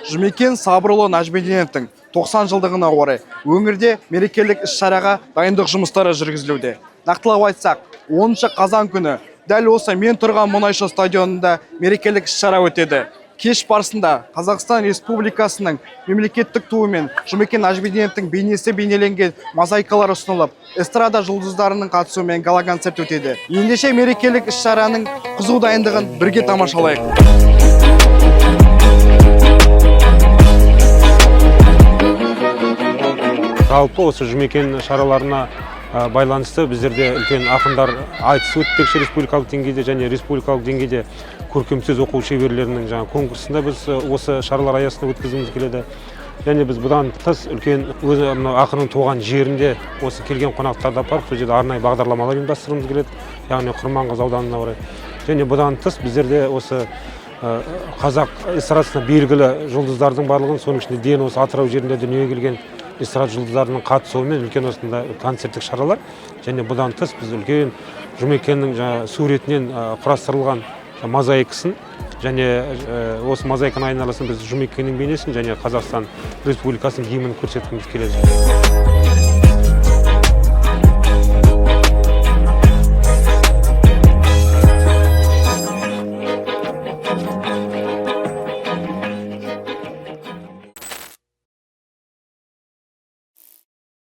Жұмекен Сабырұлы Нәжмеденовтің 90 жылдығына орай өңірде мерекелік іс-шараға дайындық жұмыстары жүргізілуде. Нақтылап айтсақ, 10 қазан күні дәл осы мен тұрған мұнайшы стадионында мерекелік іс-шара өтеді. Кеш барысында Қазақстан Республикасының мемлекеттік туы мен Жұмекен Нәжмеденовтің бейнесі бейнеленген мозаикалар ұсынылып, эстрада жұлдыздарының қатысуымен гала-концерт өтеді. Ендеше мерекелік іс-шараның қызу дайындығын бірге тамашалайық. Жалпы осы Жұмекен шараларына байланысты біздерде үлкен ақындар айтысы өтпекші республикалық деңгейде және республикалық деңгейде көркем сөз оқу шеберлерінің конкурсында біз осы шаралар аясында өткізгіміз келеді. Және біз бұдан тыс үлкен өзі ақынның туған жерінде осы келген қонақтарды апарып, сол жерде арнайы бағдарламалар ұйымдастырғымыз келеді, яғни Құрманғазы ауданына орай. Және бұдан тыс біздерде осы қазақ эстрадасына белгілі жұлдыздардың барлығын, соның ішінде ден осы Атырау жерінде дүниеге келген эстрада жұлдыздарының қатысуымен үлкен осында концерттік шаралар. Және бұдан тыс біз үлкен Жұмекеннің суретінен құрастырылған мозаикасын және осы мозаиканың айналасын біз Жұмекеннің бейнесін және Қазақстан Республикасының гимнін көрсеткіміз келеді.